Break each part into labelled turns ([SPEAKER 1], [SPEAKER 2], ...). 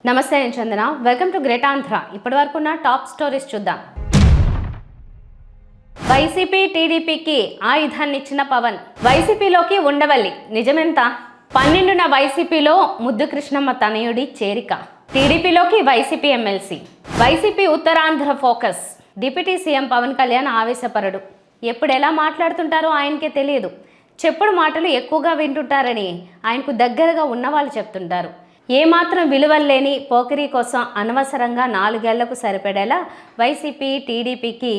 [SPEAKER 1] నమస్తే నేను Chandana. Welcome to great Andhra. ఇప్పటి వరకు ఉన్న టాప్ స్టోరీస్ చూద్దాం. వైసీపీ టీడీపీకి ఆయుధాన్ని ఇచ్చిన పవన్. వైసీపీలోకి ఉండవల్లి నిజమెంత? 12న వైసీపీలో ముద్దు కృష్ణమ్మ తనయుడి చేరిక. టీడీపీలోకి YCP MLC. YCP Uttarandhra focus. Deputy CM Pawan Kalyan ఆవేశపరుడు. ఎప్పుడు ఎలా మాట్లాడుతుంటారో ఆయనకే తెలియదు. చెప్పుడు మాటలు ఎక్కువగా వింటుంటారని ఆయనకు దగ్గరగా ఉన్నవాళ్ళు చెప్తుంటారు. ఏమాత్రం విలువలేని పోకిరీ కోసం అనవసరంగా 4 ఏళ్లకు సరిపడేలా వైసీపీ టీడీపీకి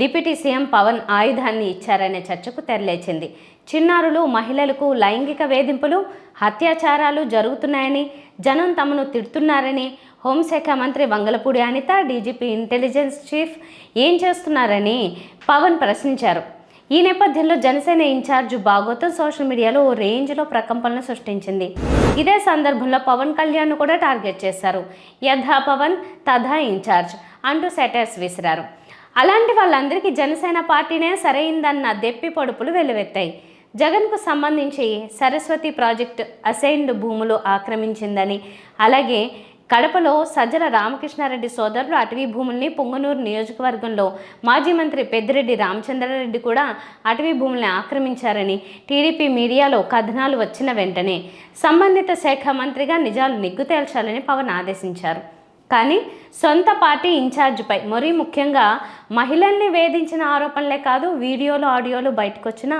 [SPEAKER 1] డిప్యూటీ సీఎం పవన్ ఆయుధాన్ని ఇచ్చారనే చర్చకు తెరలేచింది. చిన్నారులు, మహిళలకు లైంగిక వేధింపులు, అత్యాచారాలు జరుగుతున్నాయని, జనం తమను తిడుతున్నారని హోంశాఖ మంత్రి Vangalapudi Anitha, DGP intelligence chief ఏం చేస్తున్నారని పవన్ ప్రశ్నించారు. ఈ నేపథ్యంలో జనసేన ఇన్ఛార్జ్ బాగోతం సోషల్ మీడియాలో ఓ రేంజ్లో ప్రకంపనలు సృష్టించింది. ఇదే సందర్భంలో పవన్ కళ్యాణ్ను కూడా టార్గెట్ చేశారు. యథా పవన్ తథా ఇన్ఛార్జ్ అంటూ సెటైర్స్ విసిరారు. అలాంటి వాళ్ళందరికీ జనసేన పార్టీనే సరైందన్న దెప్పి పొడుపులు వెల్లువెత్తాయి. జగన్కు సంబంధించి సరస్వతి ప్రాజెక్టు అసైన్డ్ భూములు ఆక్రమించిందని, అలాగే కడపలో సజ్జల రామకృష్ణారెడ్డి సోదరులు అటవీ భూముల్ని, పొంగనూరు నియోజకవర్గంలో మాజీ మంత్రి పెద్దిరెడ్డి రామచంద్రారెడ్డి కూడా అటవీ భూముల్ని ఆక్రమించారని టీడీపీ మీడియాలో కథనాలు వచ్చిన వెంటనే సంబంధిత శాఖ మంత్రిగా నిజాలు నిగ్గు తేల్చాలని పవన్ ఆదేశించారు. కానీ సొంత పార్టీ ఇన్ఛార్జిపై, మరీ ముఖ్యంగా మహిళల్ని వేధించిన ఆరోపణలే కాదు, వీడియోలు, ఆడియోలు బయటకొచ్చిన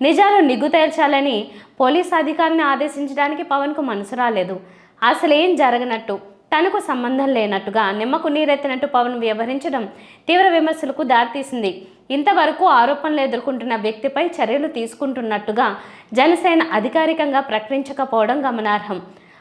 [SPEAKER 1] నిజాలు నిగ్గు తేల్చాలని పోలీస్ అధికారిని ఆదేశించడానికి పవన్కు మనసు రాలేదు. అసలేం జరగనట్టు, తనకు సంబంధం లేనట్టుగా నిమ్మకు నీరెత్తినట్టు పవన్ వ్యవహరించడం తీవ్ర విమర్శలకు దారితీసింది. ఇంతవరకు ఆరోపణలు ఎదుర్కొంటున్న వ్యక్తిపై చర్యలు తీసుకుంటున్నట్టుగా జనసేన అధికారికంగా ప్రకటించకపోవడం గమనార్హం.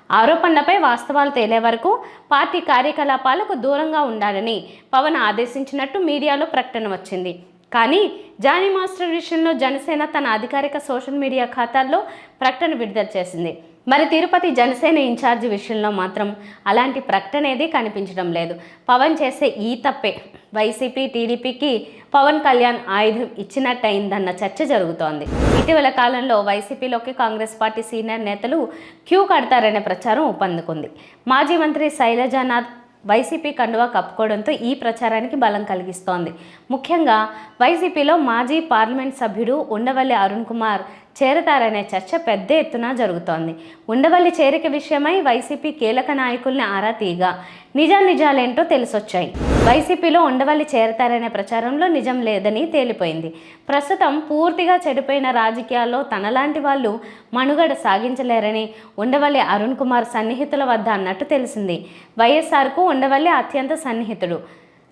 [SPEAKER 1] ఆరోపణలపై వాస్తవాలు తేలే వరకు పార్టీ కార్యకలాపాలకు దూరంగా ఉండాలని పవన్ ఆదేశించినట్టు మీడియాలో ప్రకటన వచ్చింది. కానీ జానీ మాస్టర్ విషయంలో జనసేన తన అధికారిక సోషల్ మీడియా ఖాతాల్లో ప్రకటన విడుదల చేసింది. మరి తిరుపతి జనసేన ఇన్ఛార్జి విషయంలో మాత్రం అలాంటి ప్రకటన ఏది కనిపించడం లేదు. పవన్ చేసే ఈ తప్పే వైసీపీ టీడీపీకి పవన్ కళ్యాణ్ ఆయుధం ఇచ్చినట్టయిందన్న చర్చ జరుగుతోంది. ఇటీవల కాలంలో వైసీపీలోకి కాంగ్రెస్ పార్టీ సీనియర్ నేతలు క్యూ కడతారనే ప్రచారం ఊపందుకుంది. మాజీ మంత్రి శైలజానాథ్ వైసీపీ కండువా కప్పుకోవడంతో ఈ ప్రచారానికి బలం కలిగిస్తోంది. ముఖ్యంగా వైసీపీలో మాజీ పార్లమెంట్ సభ్యుడు ఉండవల్లి అరుణ్ కుమార్ చేరతారనే చర్చ పెద్ద ఎత్తున జరుగుతోంది. ఉండవల్లి చేరిక విషయమై వైసీపీ కీలక నాయకుల్ని ఆరా తీయగా నిజాలేంటో తెలిసొచ్చాయి. వైసీపీలో ఉండవల్లి చేరతారనే ప్రచారంలో నిజం లేదని తేలిపోయింది. ప్రస్తుతం పూర్తిగా చెడిపోయిన రాజకీయాల్లో తనలాంటి వాళ్ళు మనుగడ సాగించలేరని ఉండవల్లి అరుణ్ కుమార్ సన్నిహితుల వద్ద అన్నట్టు తెలిసింది. వైఎస్ఆర్కు ఉండవల్లి అత్యంత సన్నిహితుడు.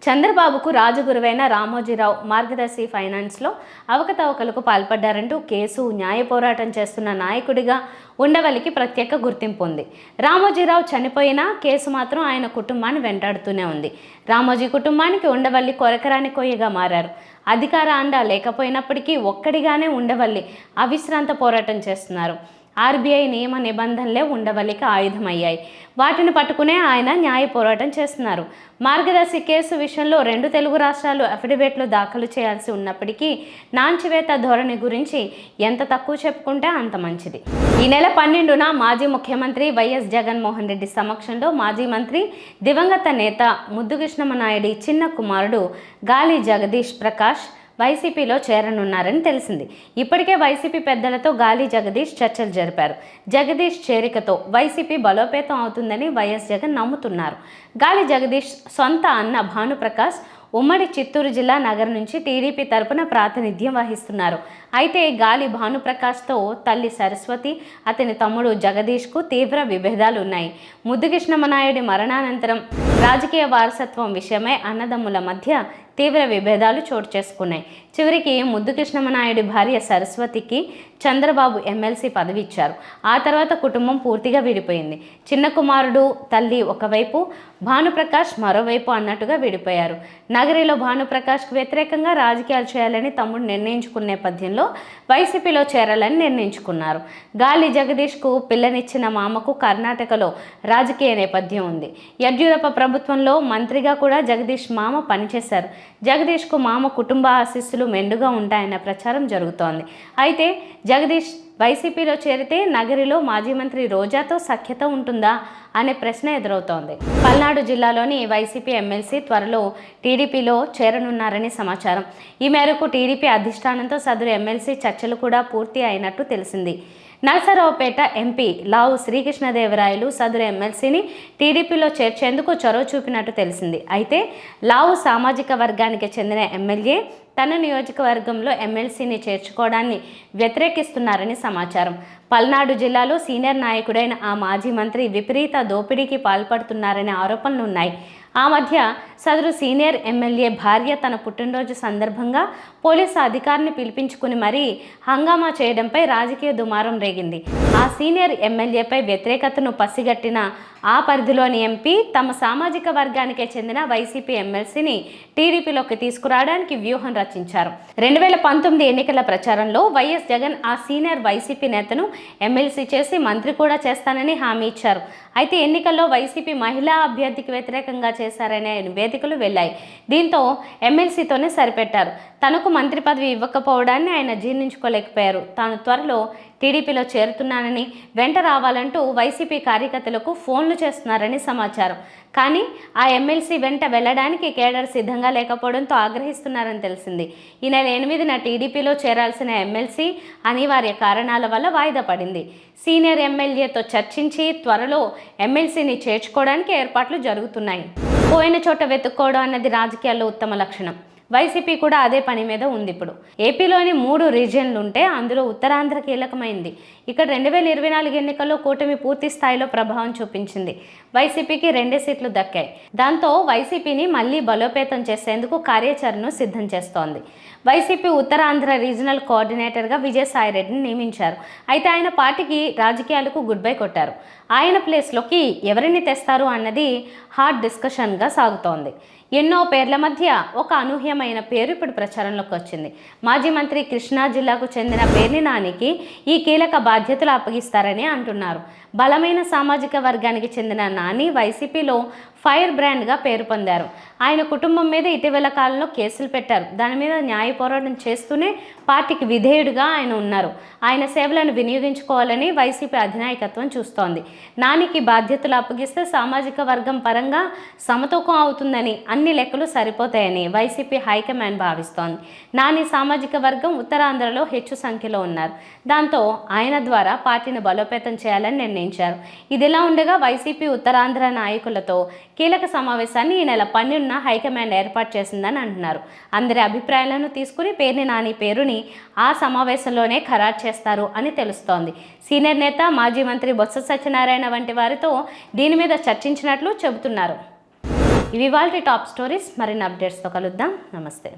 [SPEAKER 1] చంద్రబాబుకు రాజగురువైన రామోజీరావు మార్గదర్శి ఫైనాన్స్లో అవకతవకలకు పాల్పడ్డారంటూ కేసు, న్యాయ పోరాటం చేస్తున్న నాయకుడిగా ఉండవల్లికి ప్రత్యేక గుర్తింపు ఉంది. రామోజీరావు చనిపోయినా కేసు మాత్రం ఆయన కుటుంబాన్ని వెంటాడుతూనే ఉంది. రామోజీ కుటుంబానికి ఉండవల్లి కొరకరాని కొయ్యగా మారారు. అధికార అండ లేకపోయినప్పటికీ ఒక్కడిగానే ఉండవల్లి అవిశ్రాంత పోరాటం చేస్తున్నారు. ఆర్బీఐ నియమ నిబంధనలే ఉండవల్లికి ఆయుధమయ్యాయి. వాటిని పట్టుకునే ఆయన న్యాయ పోరాటం చేస్తున్నారు. మార్గదర్శి కేసు విషయంలో 2 తెలుగు రాష్ట్రాలు అఫిడవిట్లు దాఖలు చేయాల్సి ఉన్నప్పటికీ నాంచివేత ధోరణి గురించి ఎంత తక్కువ చెప్పుకుంటే అంత మంచిది. ఈ నెల 12న మాజీ ముఖ్యమంత్రి వైఎస్ జగన్మోహన్ రెడ్డి సమక్షంలో మాజీ మంత్రి, దివంగత నేత ముద్దు కృష్ణమనాయుడి చిన్న కుమారుడు గాలి జగదీష్ ప్రకాష్ వైసీపీలో చేరనున్నారని తెలిసింది. ఇప్పటికే వైసీపీ పెద్దలతో గాలి జగదీష్ చర్చలు జరిపారు. జగదీష్ చేరికతో వైసీపీ బలోపేతం అవుతుందని వైఎస్ జగన్ నమ్ముతున్నారు. గాలి జగదీష్ సొంత అన్న భానుప్రకాష్ ఉమ్మడి చిత్తూరు జిల్లా నగరం నుంచి టీడీపీ తరపున ప్రాతినిధ్యం వహిస్తున్నారు. అయితే గాలి భానుప్రకాష్తో తల్లి సరస్వతి, అతని తమ్ముడు జగదీష్కు తీవ్ర విభేదాలు ఉన్నాయి. ముద్దు కృష్ణమనాయుడి మరణానంతరం రాజకీయ వారసత్వం విషయమై అన్నదమ్ముల మధ్య తీవ్ర విభేదాలు చోటు చేసుకున్నాయి. చివరికి ముద్దు కృష్ణమనాయుడి భార్య సరస్వతికి చంద్రబాబు ఎమ్మెల్సీ పదవి ఇచ్చారు. ఆ తర్వాత కుటుంబం పూర్తిగా విడిపోయింది. చిన్న కుమారుడు, తల్లి ఒకవైపు, భానుప్రకాష్ మరోవైపు అన్నట్టుగా విడిపోయారు. నగరిలో భానుప్రకాష్కు వ్యతిరేకంగా రాజకీయాలు చేయాలని తమ్ముడు నిర్ణయించుకున్న నేపథ్యంలో వైసీపీలో చేరాలని నిర్ణయించుకున్నారు. గాలి జగదీష్కు పిల్లనిచ్చిన మామకు కర్ణాటకలో రాజకీయ నేపథ్యం ఉంది. యడ్యూరప్ప ప్రభుత్వంలో మంత్రిగా కూడా జగదీష్ మామ పనిచేశారు. జగదీష్కు మామ కుటుంబ ఆశీస్సులు మెండుగా ఉంటాయన్న ప్రచారం జరుగుతోంది. అయితే జగదీష్ వైసీపీలో చేరితే నగరిలో మాజీ మంత్రి రోజాతో సఖ్యత ఉంటుందా అనే ప్రశ్న ఎదురవుతోంది. పల్నాడు జిల్లాలోని వైసీపీ ఎమ్మెల్సీ త్వరలో టీడీపీలో చేరనున్నారని సమాచారం. ఈ మేరకు టీడీపీ అధిష్టానంతో సదరు ఎమ్మెల్సీ చర్చలు కూడా పూర్తి అయినట్టు తెలిసింది. నరసరావుపేట ఎంపీ లావు శ్రీకృష్ణదేవరాయలు సదరు ఎమ్మెల్సీని టీడీపీలో చేర్చేందుకు చొరవ చూపినట్టు తెలిసింది. అయితే లావు సామాజిక వర్గానికి చెందిన ఎమ్మెల్యే తన నియోజకవర్గంలో ఎమ్మెల్సీని చేర్చుకోవడాన్ని వ్యతిరేకిస్తున్నారని సమాచారం. పల్నాడు జిల్లాలో సీనియర్ నాయకుడైన ఆ మాజీ మంత్రి విపరీత దోపిడీకి పాల్పడుతున్నారనే ఆరోపణలున్నాయి. ఆ మధ్య సదరు సీనియర్ ఎమ్మెల్యే భార్య తన పుట్టినరోజు సందర్భంగా పోలీసు అధికారిని పిలిపించుకుని మరీ హంగామా చేయడంపై రాజకీయ దుమారం రేగింది. ఆ సీనియర్ ఎమ్మెల్యేపై వ్యతిరేకతను పసిగట్టిన ఆ పరిధిలోని ఎంపీ తమ సామాజిక వర్గానికే చెందిన వైసీపీ ఎమ్మెల్సీని టీడీపీలోకి తీసుకురావడానికి వ్యూహం రచించారు. 2019 ఎన్నికల ప్రచారంలో వైఎస్ జగన్ ఆ సీనియర్ వైసీపీ నేతను ఎమ్మెల్సీ చేసి మంత్రి కూడా చేస్తానని హామీ ఇచ్చారు. అయితే ఎన్నికల్లో వైసీపీ మహిళా అభ్యర్థికి వ్యతిరేకంగా చేశారనే నివేదికలు వెళ్లాయి. దీంతో ఎమ్మెల్సీతోనే సరిపెట్టారు. తనకు మంత్రి పదవి ఇవ్వకపోవడాన్ని ఆయన జీర్ణించుకోలేకపోయారు. తాను త్వరలో టీడీపీలో చేరుతున్నానని, వెంట రావాలంటూ వైసీపీ కార్యకర్తలకు ఫోన్లు చేస్తున్నారని సమాచారం. కానీ ఆ ఎమ్మెల్సీ వెంట వెళ్లడానికి కేడర్ సిద్ధంగా లేకపోవడంతో ఆగ్రహిస్తున్నారని తెలిసింది. ఈ నెల 8న టీడీపీలో చేరాల్సిన ఎమ్మెల్సీ అనివార్య కారణాల వల్ల వాయిదా పడింది. సీనియర్ ఎమ్మెల్యేతో చర్చించి త్వరలో ఎమ్మెల్సీని చేర్చుకోవడానికి ఏర్పాట్లు జరుగుతున్నాయి. పోయిన చోట వెతుక్కోవడం అన్నది రాజకీయాల్లో ఉత్తమ లక్షణం. వైసీపీ కూడా అదే పని మీద ఉంది. ఇప్పుడు ఏపీలోని 3 రీజియన్లు ఉంటే అందులో ఉత్తరాంధ్ర కీలకమైంది. ఇక్కడ 2024 ఎన్నికల్లో కూటమి పూర్తి స్థాయిలో ప్రభావం చూపించింది. వైసీపీకి 2 సీట్లు దక్కాయి. దాంతో వైసీపీని మళ్లీ బలోపేతం చేసేందుకు కార్యాచరణను సిద్ధం చేస్తోంది. వైసీపీ ఉత్తరాంధ్ర రీజనల్ కోఆర్డినేటర్గా విజయసాయిరెడ్డిని నియమించారు. అయితే ఆయన పార్టీకి రాజకీయాలకు గుడ్ బై కొట్టారు. ఆయన ప్లేస్లోకి ఎవరిని తెస్తారు అన్నది హాట్ డిస్కషన్గా సాగుతోంది. ఎన్నో పేర్ల మధ్య ఒక అనూహ్యమైన పేరు ఇప్పుడు ప్రచారంలోకి వచ్చింది. మాజీ మంత్రి కృష్ణా జిల్లాకు చెందిన పేర్ని నానికి ఈ కీలక బాధ్యతలు అప్పగిస్తారని అంటున్నారు. బలమైన సామాజిక వర్గానికి చెందిన నాని వైసీపీలో ఫైర్ బ్రాండ్గా పేరు పొందారు. ఆయన కుటుంబం మీద ఇటీవల కాలంలో కేసులు పెట్టారు. దాని మీద న్యాయ పోరాటం చేస్తూనే పార్టీకి విధేయుడిగా ఆయన ఉన్నారు. ఆయన సేవలను వినియోగించుకోవాలని వైసీపీ అధినాయకత్వం చూస్తోంది. నానికి బాధ్యతలు అప్పగిస్తే సామాజిక వర్గం పరంగా సమతూకం అవుతుందని, అన్ని లెక్కలు సరిపోతాయని వైసీపీ హైకమాండ్ భావిస్తోంది. నాని సామాజిక వర్గం ఉత్తరాంధ్రలో హెచ్చు సంఖ్యలో ఉన్నారు. దాంతో ఆయన ద్వారా పార్టీని బలోపేతం చేయాలని నిర్ణయించారు. ఇదిలా ఉండగా వైసీపీ ఉత్తరాంధ్ర నాయకులతో కీలక సమావేశాన్ని ఈ నెల 12న హైకమాండ్ ఏర్పాటు చేసిందని అంటున్నారు. అందరి అభిప్రాయాలను తీసుకుని పేర్ని నాని పేరుని ఆ సమావేశంలోనే ఖరారు చేస్తారు అని తెలుస్తోంది. సీనియర్ నేత మాజీ మంత్రి బొత్స సత్యనారాయణ వంటి వారితో దీని మీద చర్చించినట్లు చెబుతున్నారు. ఇవి ఇవాల్టి టాప్ స్టోరీస్. మరిన్ని అప్డేట్స్తో కలుద్దాం. నమస్తే.